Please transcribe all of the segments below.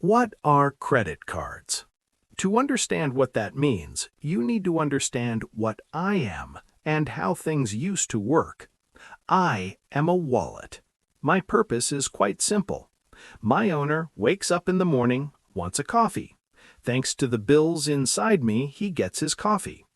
What are credit cards? To understand what that means, you need to understand what I am and how things used to work. I am a wallet. My purpose is quite simple. My owner wakes up in the morning, wants a coffee. Thanks to the bills inside me, he gets his coffee.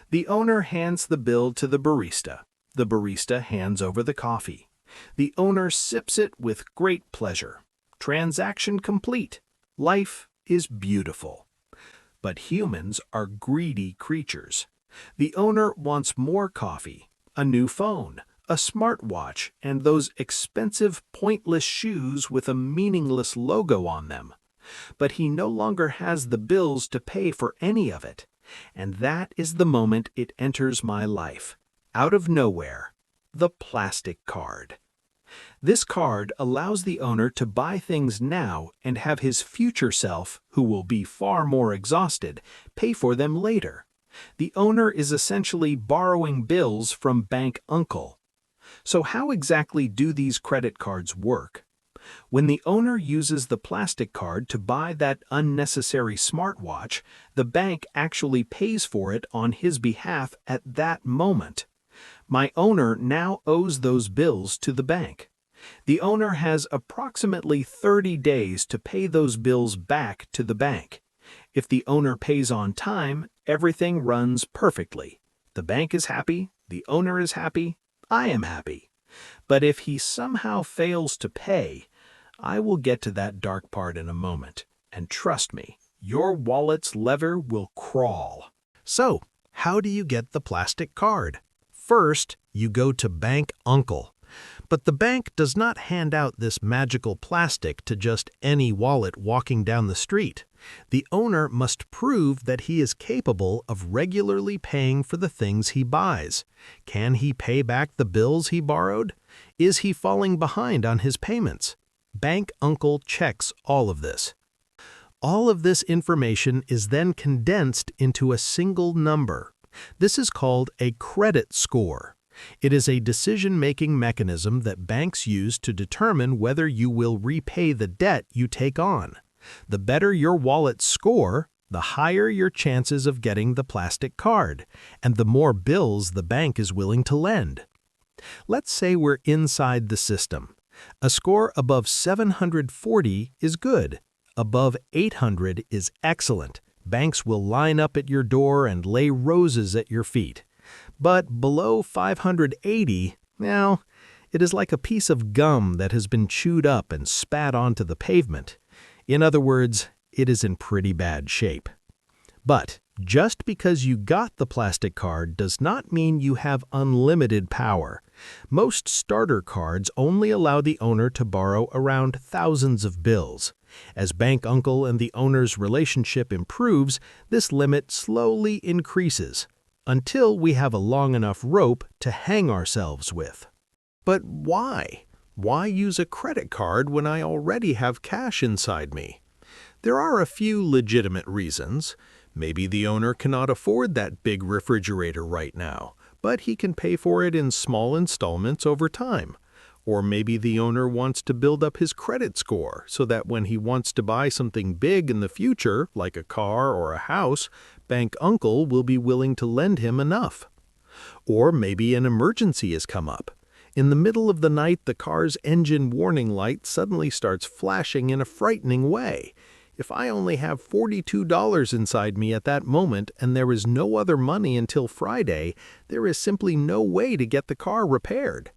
The owner hands the bill to the barista. The barista hands over the coffee. The owner sips it with great pleasure. Transaction complete. Life is beautiful. But humans are greedy creatures. The owner wants more coffee, a new phone, a smartwatch, and those expensive, pointless shoes with a meaningless logo on them. But he no longer has the bills to pay for any of it. And that is the moment it enters my life. Out of nowhere, the plastic card. This card allows the owner to buy things now and have his future self, who will be far more exhausted, pay for them later. The owner is essentially borrowing bills from Bank Uncle. So how exactly do these credit cards work? When the owner uses the plastic card to buy that unnecessary smartwatch, the bank actually pays for it on his behalf at that moment. My owner now owes those bills to the bank. The owner has approximately 30 days to pay those bills back to the bank. If the owner pays on time, everything runs perfectly. The bank is happy, the owner is happy, I am happy. But if he somehow fails to pay, I will get to that dark part in a moment. And trust me, your wallet's lever will crawl. So, how do you get the plastic card? First, you go to Bank Uncle. But the bank does not hand out this magical plastic to just any wallet walking down the street. The owner must prove that he is capable of regularly paying for the things he buys. Can he pay back the bills he borrowed? Is he falling behind on his payments? Bank Uncle checks all of this. All of this information is then condensed into a single number. This is called a credit score. It is a decision-making mechanism that banks use to determine whether you will repay the debt you take on. The better your wallet's score, the higher your chances of getting the plastic card, and the more bills the bank is willing to lend. Let's say we're inside the system. A score above 740 is good. Above 800 is excellent. Banks will line up at your door and lay roses at your feet. But below 580, now, it is like a piece of gum that has been chewed up and spat onto the pavement. In other words, it is in pretty bad shape. But just because you got the plastic card does not mean you have unlimited power. Most starter cards only allow the owner to borrow around thousands of bills. As Bank Uncle and the owner's relationship improves, this limit slowly increases, until we have a long enough rope to hang ourselves with. But why? Why use a credit card when I already have cash inside me? There are a few legitimate reasons. Maybe the owner cannot afford that big refrigerator right now, but he can pay for it in small installments over time. Or maybe the owner wants to build up his credit score so that when he wants to buy something big in the future, like a car or a house, Bank Uncle will be willing to lend him enough. Or maybe an emergency has come up. In the middle of the night, the car's engine warning light suddenly starts flashing in a frightening way. If I only have $42 inside me at that moment and there is no other money until Friday, there is simply no way to get the car repaired.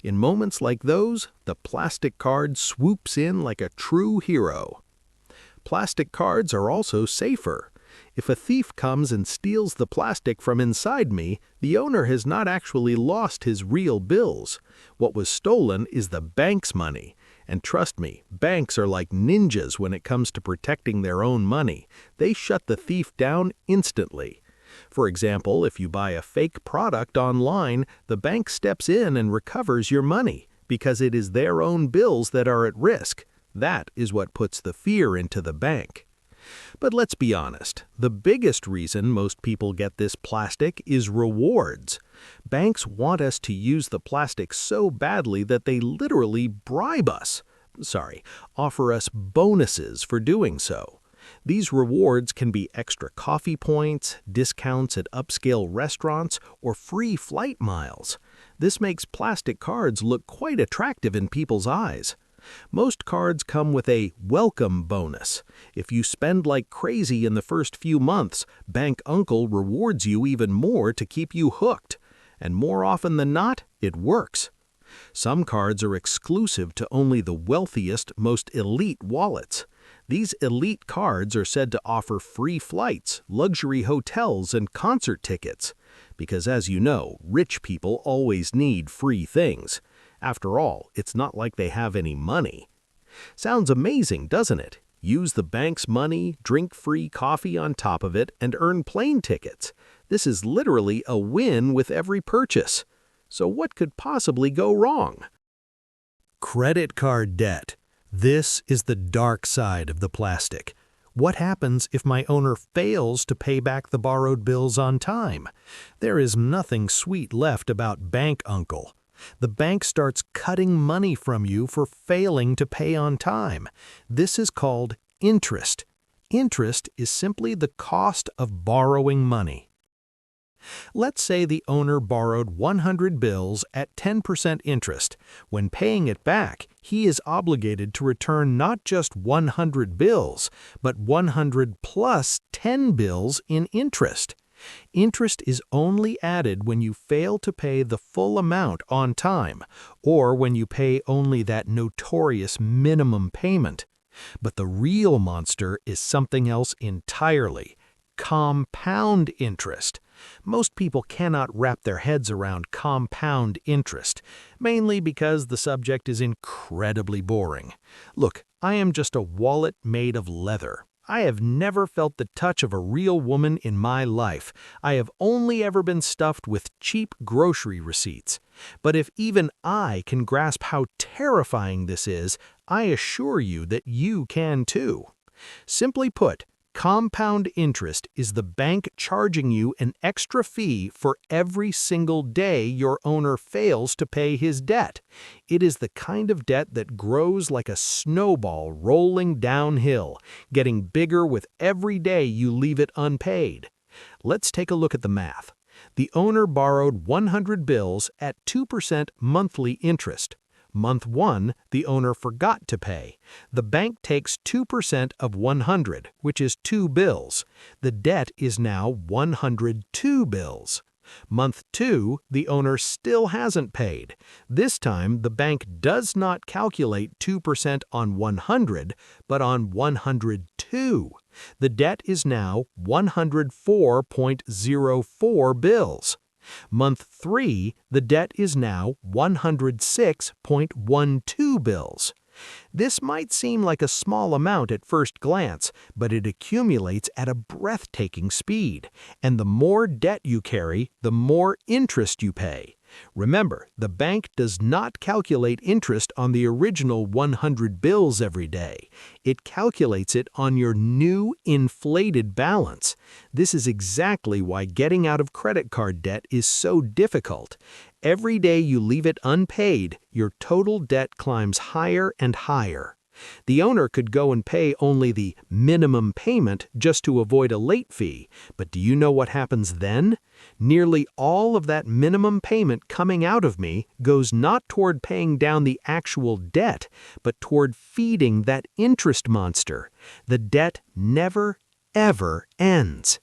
In moments like those, the plastic card swoops in like a true hero. Plastic cards are also safer. If a thief comes and steals the plastic from inside me, the owner has not actually lost his real bills. What was stolen is the bank's money. And trust me, banks are like ninjas when it comes to protecting their own money. They shut the thief down instantly. For example, if you buy a fake product online, the bank steps in and recovers your money because it is their own bills that are at risk. That is what puts the fear into the bank. But let's be honest, the biggest reason most people get this plastic is rewards. Banks want us to use the plastic so badly that they literally bribe us. offer us bonuses for doing so. These rewards can be extra coffee points, discounts at upscale restaurants, or free flight miles. This makes plastic cards look quite attractive in people's eyes. Most cards come with a welcome bonus. If you spend like crazy in the first few months, Bank Uncle rewards you even more to keep you hooked. And more often than not, it works. Some cards are exclusive to only the wealthiest, most elite wallets. These elite cards are said to offer free flights, luxury hotels, and concert tickets. Because as you know, rich people always need free things. After all, it's not like they have any money. Sounds amazing, doesn't it? Use the bank's money, drink free coffee on top of it, and earn plane tickets. This is literally a win with every purchase. So what could possibly go wrong? Credit card debt. This is the dark side of the plastic. What happens if my owner fails to pay back the borrowed bills on time? There is nothing sweet left about Bank Uncle. The bank starts cutting money from you for failing to pay on time. This is called interest. Interest is simply the cost of borrowing money. Let's say the owner borrowed 100 bills at 10% interest. When paying it back, he is obligated to return not just 100 bills, but 100 plus 10 bills in interest. Interest is only added when you fail to pay the full amount on time, or when you pay only that notorious minimum payment. But the real monster is something else entirely: compound interest. Most people cannot wrap their heads around compound interest, mainly because the subject is incredibly boring. Look, I am just a wallet made of leather. I have never felt the touch of a real woman in my life. I have only ever been stuffed with cheap grocery receipts. But if even I can grasp how terrifying this is, I assure you that you can too. Simply put, compound interest is the bank charging you an extra fee for every single day your owner fails to pay his debt. It is the kind of debt that grows like a snowball rolling downhill, getting bigger with every day you leave it unpaid. Let's take a look at the math. The owner borrowed 100 bills at 2% monthly interest. Month 1, the owner forgot to pay. The bank takes 2% of 100, which is 2 bills. The debt is now 102 bills. Month 2, the owner still hasn't paid. This time, the bank does not calculate 2% on 100, but on 102. The debt is now 104.04 bills. Month 3, the debt is now 106.12 bills. This might seem like a small amount at first glance, but it accumulates at a breathtaking speed. And the more debt you carry, the more interest you pay. Remember, the bank does not calculate interest on the original 100 bills every day. It calculates it on your new inflated balance. This is exactly why getting out of credit card debt is so difficult. Every day you leave it unpaid, your total debt climbs higher and higher. The owner could go and pay only the minimum payment just to avoid a late fee, but do you know what happens then? Nearly all of that minimum payment coming out of me goes not toward paying down the actual debt, but toward feeding that interest monster. The debt never, ever ends.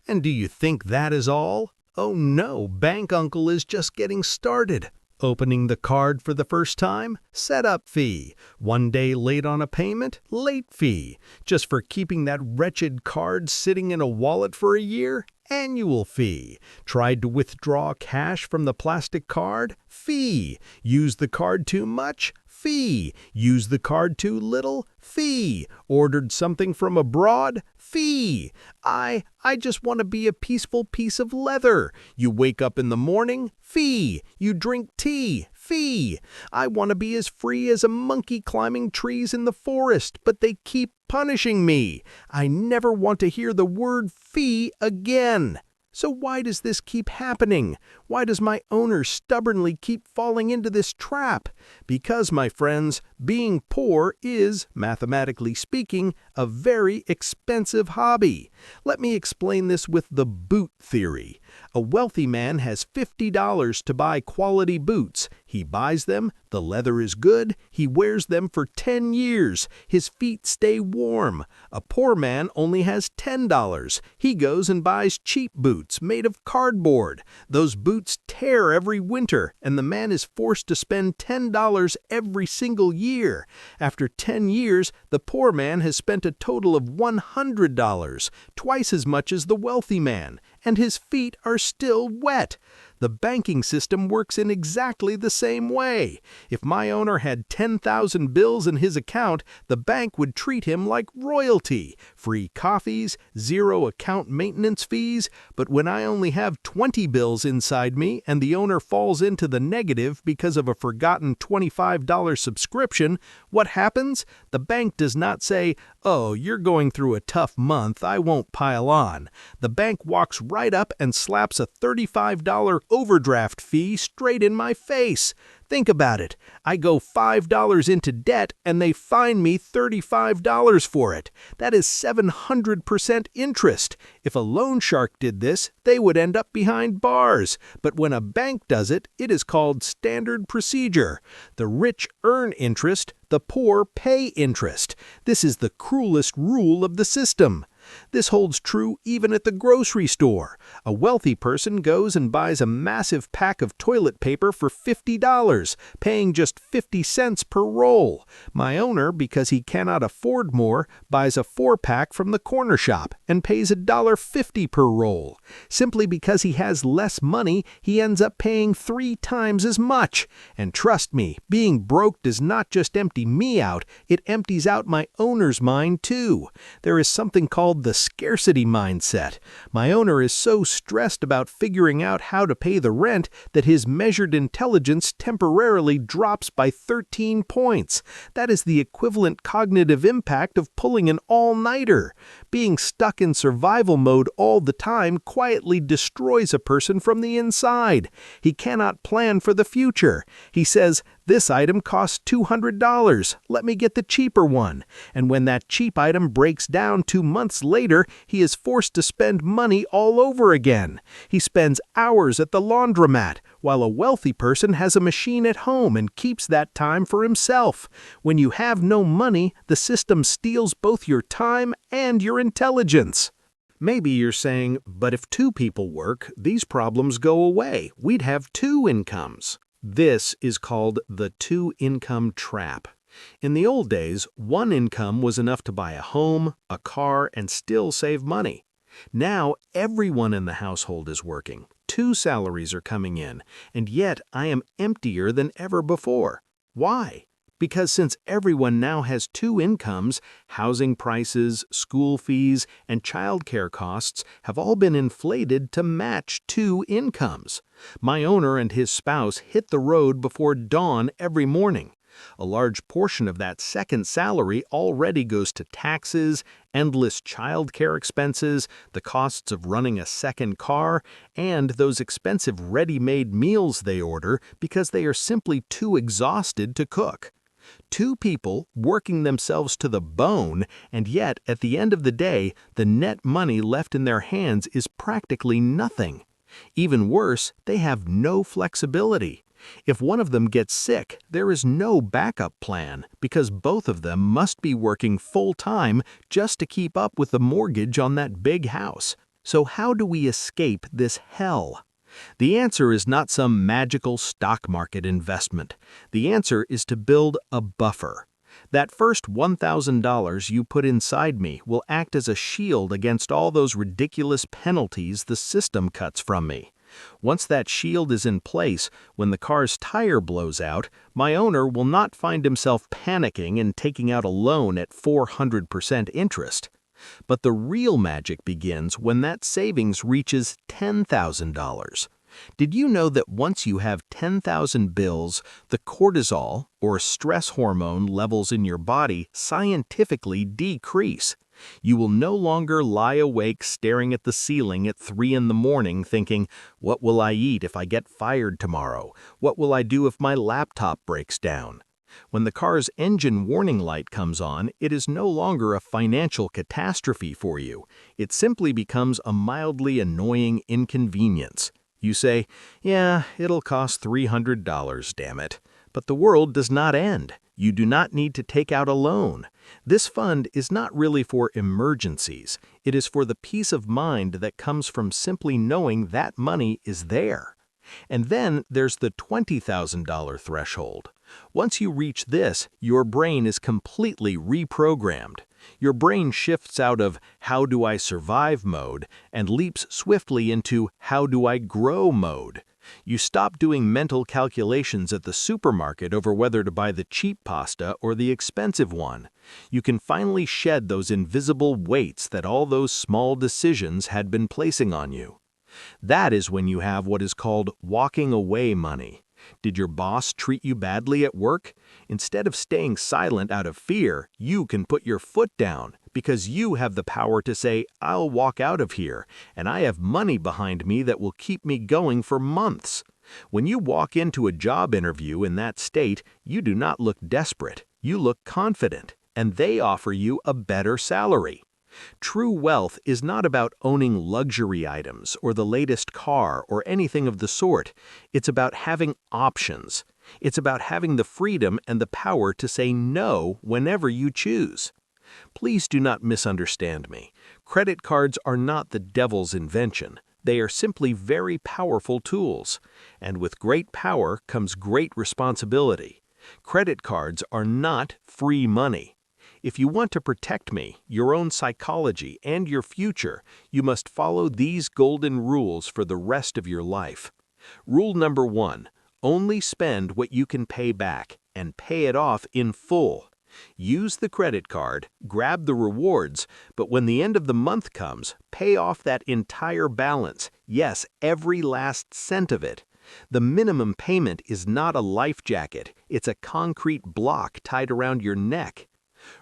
And do you think that is all? Oh no, Bank Uncle is just getting started. Opening the card for the first time? Setup fee. 1 day late on a payment? Late fee. Just for keeping that wretched card sitting in a wallet for a year? Annual fee. Tried to withdraw cash from the plastic card? Fee. Used the card too much? Fee. Used the card too little? Fee. Ordered something from abroad? Fee. I just want to be a peaceful piece of leather. You wake up in the morning? Fee. You drink tea? Fee. I want to be as free as a monkey climbing trees in the forest, but they keep punishing me. I never want to hear the word fee again. So why does this keep happening? Why does my owner stubbornly keep falling into this trap? Because, my friends, being poor is, mathematically speaking, a very expensive hobby. Let me explain this with the boot theory. A wealthy man has $50 to buy quality boots. He buys them, the leather is good, he wears them for 10 years, his feet stay warm. A poor man only has $10. He goes and buys cheap boots made of cardboard. Those boots tear every winter, and the man is forced to spend $10 every single year. After 10 years, the poor man has spent a total of $100, twice as much as the wealthy man, and his feet are still wet. The banking system works in exactly the same way. If my owner had 10,000 bills in his account, the bank would treat him like royalty. Free coffees, zero account maintenance fees. But when I only have 20 bills inside me and the owner falls into the negative because of a forgotten $25 subscription, what happens? The bank does not say, "Oh, you're going through a tough month, I won't pile on." The bank walks right up and slaps a $35 overdraft fee straight in my face. Think about it. I go $5 into debt and they fine me $35 for it. That is 700% interest. If a loan shark did this, they would end up behind bars. But when a bank does it, it is called standard procedure. The rich earn interest, the poor pay interest. This is the cruelest rule of the system. This holds true even at the grocery store. A wealthy person goes and buys a massive pack of toilet paper for $50, paying just 50 cents per roll. My owner, because he cannot afford more, buys a 4-pack from the corner shop and pays $1.50 per roll. Simply because he has less money, he ends up paying 3 times as much. And trust me, being broke does not just empty me out, it empties out my owner's mind too. There is something called the scarcity mindset. My owner is so stressed about figuring out how to pay the rent that his measured intelligence temporarily drops by 13 points. That is the equivalent cognitive impact of pulling an all-nighter. Being stuck in survival mode all the time quietly destroys a person from the inside. He cannot plan for the future. He says, "This item costs $200. Let me get the cheaper one." And when that cheap item breaks down 2 months later, he is forced to spend money all over again. He spends hours at the laundromat, while a wealthy person has a machine at home and keeps that time for himself. When you have no money, the system steals both your time and your intelligence. Maybe you're saying, but if 2 people work, these problems go away. We'd have 2 incomes. This is called the 2-income trap. In the old days, 1 income was enough to buy a home, a car, and still save money. Now, everyone in the household is working. 2 salaries are coming in, and yet I am emptier than ever before. Why? Because since everyone now has 2 incomes, housing prices, school fees, and childcare costs have all been inflated to match 2 incomes. My owner and his spouse hit the road before dawn every morning. A large portion of that second salary already goes to taxes, endless childcare expenses, the costs of running a second car, and those expensive ready-made meals they order because they are simply too exhausted to cook. 2 people working themselves to the bone, and yet at the end of the day, the net money left in their hands is practically nothing. Even worse, they have no flexibility. If one of them gets sick, there is no backup plan because both of them must be working full-time just to keep up with the mortgage on that big house. So how do we escape this hell? The answer is not some magical stock market investment. The answer is to build a buffer. That first $1,000 you put inside me will act as a shield against all those ridiculous penalties the system cuts from me. Once that shield is in place, when the car's tire blows out, my owner will not find himself panicking and taking out a loan at 400% interest. But the real magic begins when that savings reaches $10,000. Did you know that once you have 10,000 bills, the cortisol, or stress hormone levels in your body scientifically decrease? You will no longer lie awake staring at the ceiling at 3 in the morning thinking, what will I eat if I get fired tomorrow? What will I do if my laptop breaks down? When the car's engine warning light comes on, it is no longer a financial catastrophe for you. It simply becomes a mildly annoying inconvenience. You say, yeah, it'll cost $300, damn it. But the world does not end. You do not need to take out a loan. This fund is not really for emergencies. It is for the peace of mind that comes from simply knowing that money is there. And then there's the $20,000 threshold. Once you reach this, your brain is completely reprogrammed. Your brain shifts out of how do I survive mode and leaps swiftly into how do I grow mode. You stop doing mental calculations at the supermarket over whether to buy the cheap pasta or the expensive one. You can finally shed those invisible weights that all those small decisions had been placing on you. That is when you have what is called walking away money. Did your boss treat you badly at work? Instead of staying silent out of fear, you can put your foot down because you have the power to say, I'll walk out of here, and I have money behind me that will keep me going for months. When you walk into a job interview in that state, you do not look desperate, you look confident, and they offer you a better salary. True wealth is not about owning luxury items or the latest car or anything of the sort. It's about having options. It's about having the freedom and the power to say no whenever you choose. Please do not misunderstand me. Credit cards are not the devil's invention. They are simply very powerful tools. And with great power comes great responsibility. Credit cards are not free money. If you want to protect me, your own psychology, and your future, you must follow these golden rules for the rest of your life. Rule number 1, only spend what you can pay back, and pay it off in full. Use the credit card, grab the rewards, but when the end of the month comes, pay off that entire balance, yes, every last cent of it. The minimum payment is not a life jacket, it's a concrete block tied around your neck.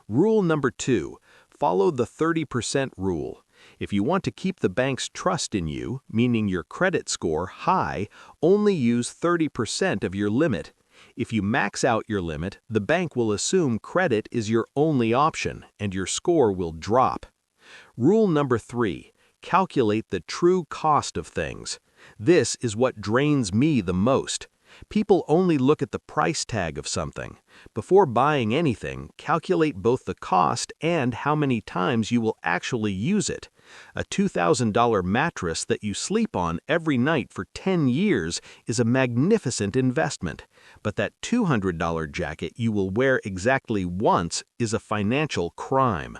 Rule number 2, follow the 30% rule. If you want to keep the bank's trust in you, meaning your credit score, high, only use 30% of your limit. If you max out your limit, the bank will assume credit is your only option and your score will drop. Rule number 3, calculate the true cost of things. This is what drains me the most. People only look at the price tag of something. Before buying anything, calculate both the cost and how many times you will actually use it. A $2,000 mattress that you sleep on every night for 10 years is a magnificent investment, but that $200 jacket you will wear exactly once is a financial crime.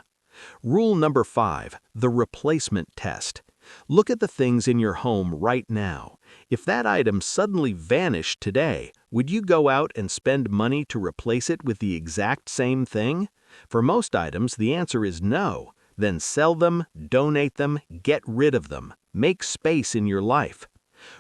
Rule number 5, the replacement test. Look at the things in your home right now. If that item suddenly vanished today, would you go out and spend money to replace it with the exact same thing? For most items, the answer is no. Then sell them, donate them, get rid of them. Make space in your life.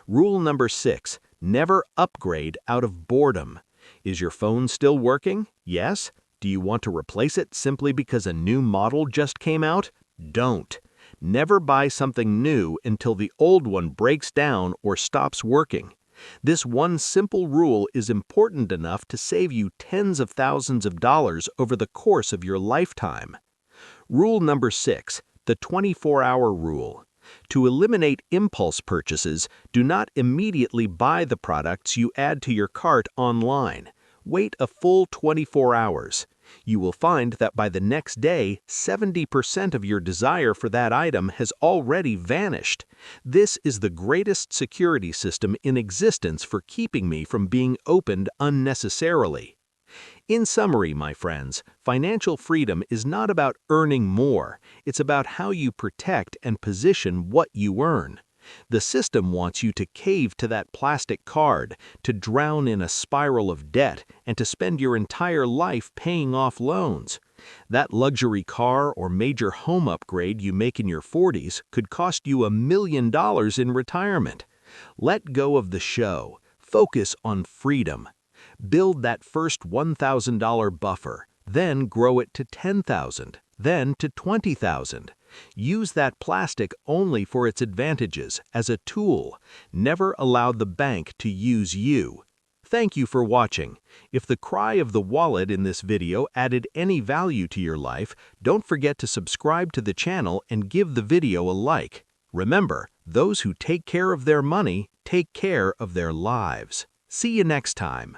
Rule number 6, never upgrade out of boredom. Is your phone still working? Yes? Do you want to replace it simply because a new model just came out? Don't. Never buy something new until the old one breaks down or stops working. This one simple rule is important enough to save you tens of thousands of dollars over the course of your lifetime. Rule number 6, the 24-hour rule. To eliminate impulse purchases, do not immediately buy the products you add to your cart online. Wait a full 24 hours. You will find that by the next day, 70% of your desire for that item has already vanished. This is the greatest security system in existence for keeping me from being opened unnecessarily. In summary, my friends, financial freedom is not about earning more. It's about how you protect and position what you earn. The system wants you to cave to that plastic card, to drown in a spiral of debt, and to spend your entire life paying off loans. That luxury car or major home upgrade you make in your 40s could cost you $1 million in retirement. Let go of the show. Focus on freedom. Build that first $1,000 buffer, then grow it to $10,000, then to $20,000. Use that plastic only for its advantages, as a tool. Never allow the bank to use you. Thank you for watching. If the cry of the wallet in this video added any value to your life, don't forget to subscribe to the channel and give the video a like. Remember, those who take care of their money take care of their lives. See you next time.